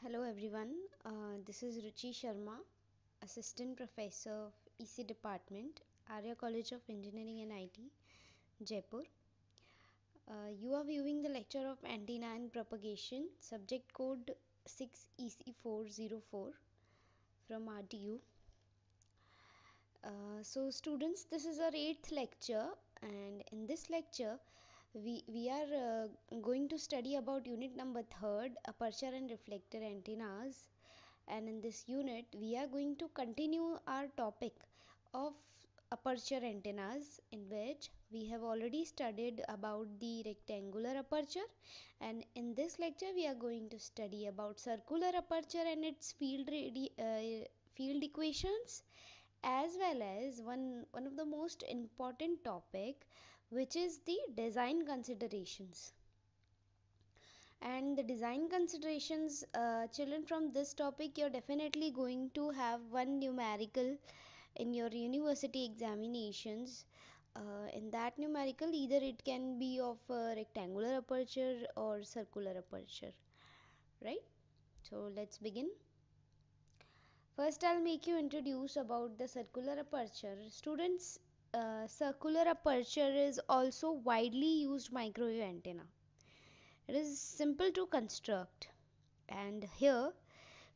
Hello everyone, this is Ruchi Sharma, Assistant Professor of EC Department, Arya College of Engineering and IT, Jaipur. You are viewing the lecture of Antenna and Propagation, subject code 6EC404 from RTU. So students, this is our 8th lecture, and in this lecture we are going to study about unit number 3rd, aperture and reflector antennas. And in this unit we are going to continue our topic of aperture antennas, in which we have already studied about the rectangular aperture, and in this lecture we are going to study about circular aperture and its field equations, as well as one of the most important topic, which is the design considerations. And the design considerations, children, from this topic you're definitely going to have one numerical in your university examinations. In that numerical, either it can be of rectangular aperture or circular aperture, right? So let's begin. First I'll make you introduce about the circular aperture. Students, circular aperture is also widely used microwave antenna. It is simple to construct, and here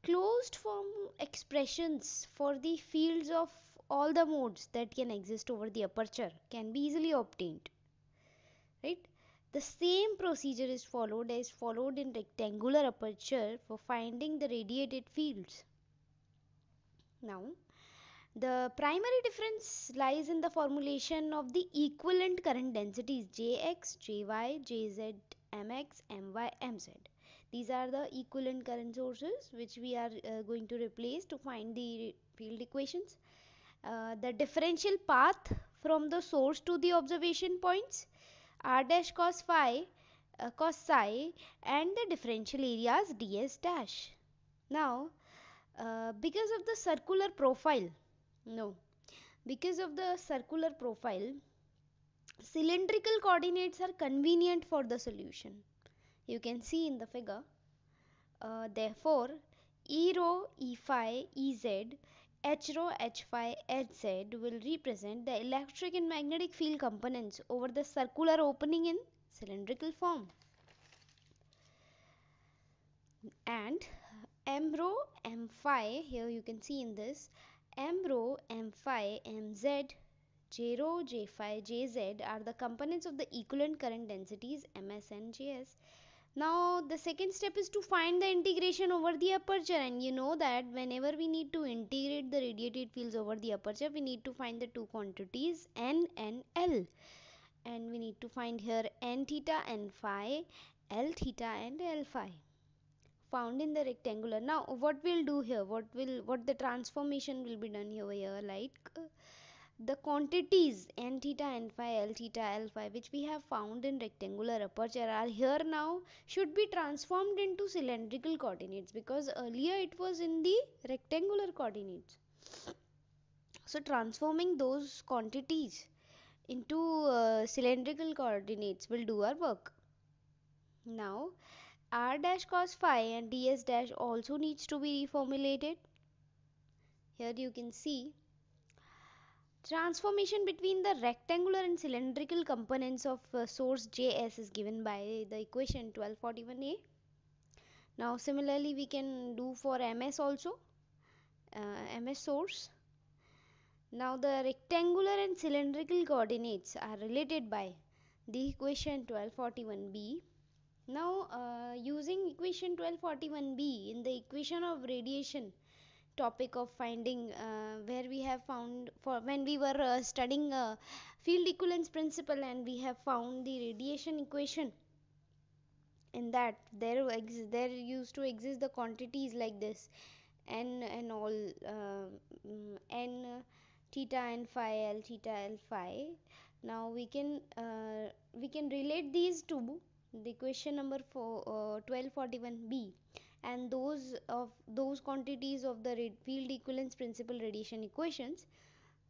closed form expressions for the fields of all the modes that can exist over the aperture can be easily obtained, right? The same procedure is followed in rectangular aperture for finding the radiated fields. Now the primary difference lies in the formulation of the equivalent current densities Jx, Jy, Jz, Mx, My, Mz. These are the equivalent current sources which we are going to replace to find the field equations. The differential path from the source to the observation points, r dash cos phi, cos psi, and the differential areas ds dash. Now because of the circular profile, no, because of the circular profile, cylindrical coordinates are convenient for the solution. You can see in the figure. Therefore, E rho, E phi, Ez, H rho, H phi, Hz will represent the electric and magnetic field components over the circular opening in cylindrical form. And M rho, M phi, here you can see in this, M rho, M phi, Mz, J rho, J phi, Jz are the components of the equivalent current densities Ms and Js. Now the second step is to find the integration over the aperture, and you know that whenever we need to integrate the radiated fields over the aperture, we need to find the two quantities N and L, and we need to find here N theta and phi, L theta and L phi, found in the rectangular. Now what we'll do here, what the transformation will be done here, like the quantities n theta, n phi, l theta, l phi, which we have found in rectangular aperture, are here now should be transformed into cylindrical coordinates, because earlier it was in the rectangular coordinates. So transforming those quantities into cylindrical coordinates will do our work. Now r dash cos phi and ds dash also needs to be reformulated. Here you can see transformation between the rectangular and cylindrical components of source Js is given by the equation 1241a. Now similarly we can do for Ms also, Ms source. Now the rectangular and cylindrical coordinates are related by the equation 1241b. Now using equation 1241b in the equation of radiation topic of finding, where we have found, for when we were studying field equivalence principle, and we have found the radiation equation, in that there used to exist the quantities like this n and all, n theta and phi, l theta, l phi. Now we can relate these two, the equation number 1241b, and those quantities of the field equivalence principle radiation equations.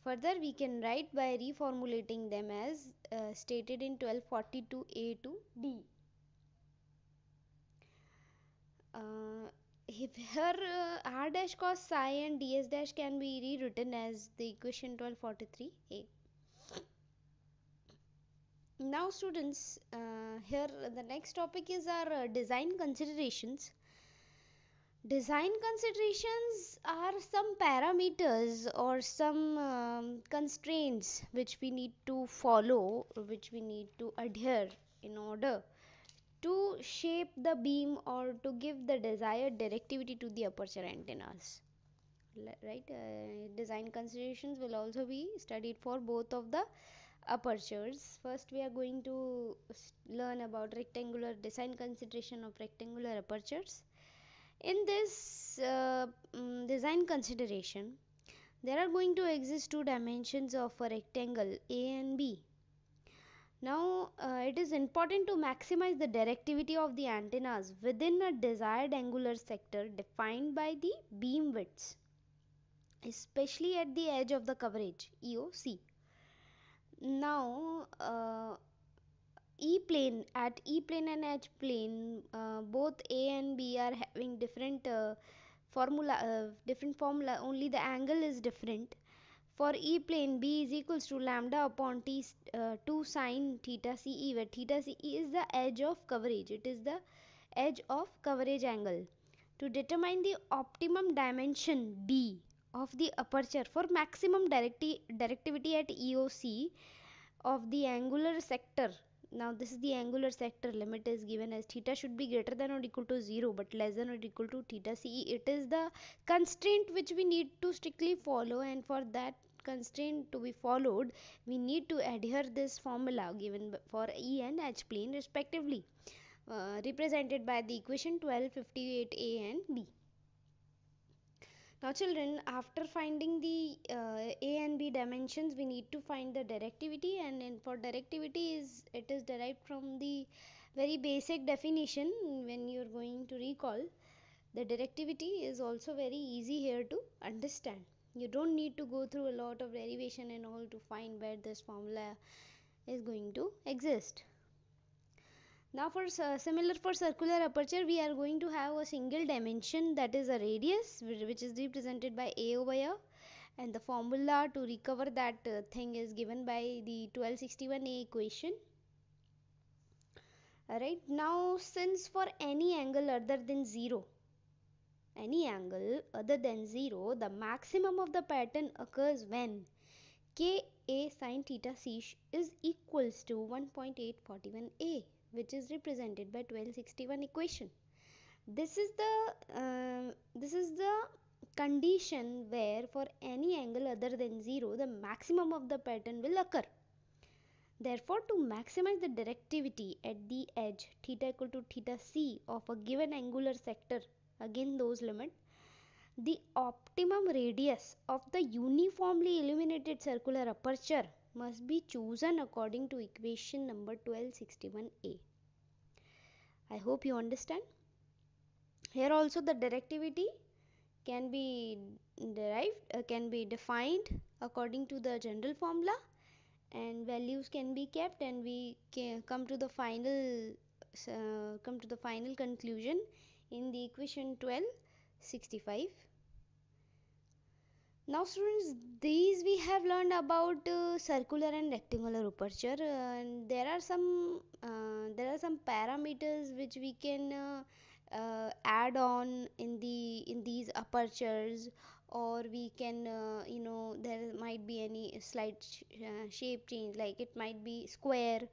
Further we can write by reformulating them as stated in 1242a to d. Here r dash cos psi and ds dash can be rewritten as the equation 1243a. Now students, here the next topic is our design considerations. Design considerations are some parameters or some constraints which we need to follow, which we need to adhere in order to shape the beam or to give the desired directivity to the aperture antennas. Right? Design considerations will also be studied for both of the apertures. First, we are going to learn about rectangular design consideration of rectangular apertures. In this design consideration, there are going to exist two dimensions of a rectangle A and B. Now, it is important to maximize the directivity of the antennas within a desired angular sector defined by the beam widths, especially at the edge of the coverage EOC. Now, E-plane and H plane, both A and B are having different formula, only the angle is different. For E plane, B is equals to lambda upon 2 sine theta CE, where theta CE is the edge of coverage. It is the edge of coverage angle. To determine the optimum dimension D of the aperture for maximum directivity at EOC of the angular sector. Now this is the angular sector. Limit is given as theta should be greater than or equal to 0 but less than or equal to theta CE. It is the constraint which we need to strictly follow, and for that constraint to be followed we need to adhere this formula given for E and H plane respectively, represented by the equation 1258a and b. Now children, after finding the A and B dimensions, we need to find the directivity, and for directivity it is derived from the very basic definition. When you are going to recall, the directivity is also very easy here to understand. You don't need to go through a lot of derivation and all to find where this formula is going to exist. Now for similar for circular aperture, we are going to have a single dimension, that is a radius, which is represented by a over here, and the formula to recover that thing is given by the 1261a equation. Alright, now since for any angle other than 0, the maximum of the pattern occurs when Ka sin theta c is equals to 1.841a, which is represented by 1261 equation. This is the condition where for any angle other than 0 the maximum of the pattern will occur. Therefore, to maximize the directivity at the edge theta equal to theta c of a given angular sector, again those limits, the optimum radius of the uniformly illuminated circular aperture must be chosen according to equation number 1261a. I hope you understand. Here also the directivity can be defined according to the general formula, and values can be kept, and we can come to the final conclusion in the equation 1265. Now students, these we have learned about circular and rectangular aperture, and there are some parameters which we can add on in these apertures, or we can there might be any slight shape change, like it might be square.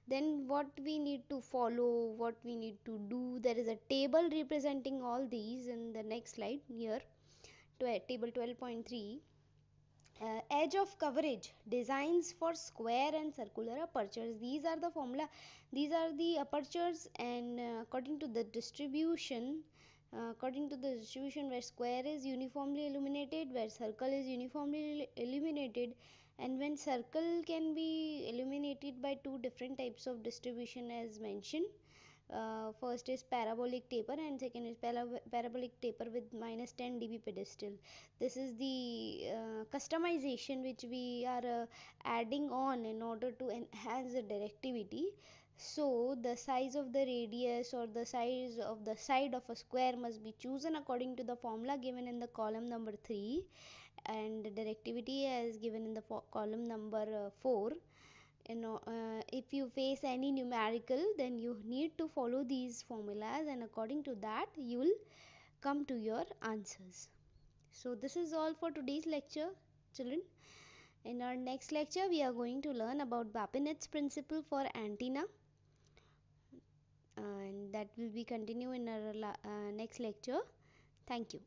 Then what we need to follow, what we need to do, there is a table representing all these in the next slide here. Table 12.3, edge of coverage designs for square and circular apertures. These are the formula, these are the apertures, and according to the distribution where square is uniformly illuminated, where circle is uniformly illuminated, and when circle can be illuminated by two different types of distribution as mentioned. First is parabolic taper and second is parabolic taper with minus 10 dB pedestal. This is the customization which we are adding on in order to enhance the directivity. So the size of the radius or the size of the side of a square must be chosen according to the formula given in the column number 3, and the directivity as given in the column number 4. If you face any numerical, then you need to follow these formulas, and according to that you will come to your answers. So this is all for today's lecture, children. In our next lecture we are going to learn about Babinet's principle for antenna, and that will be continue in our next lecture. Thank you.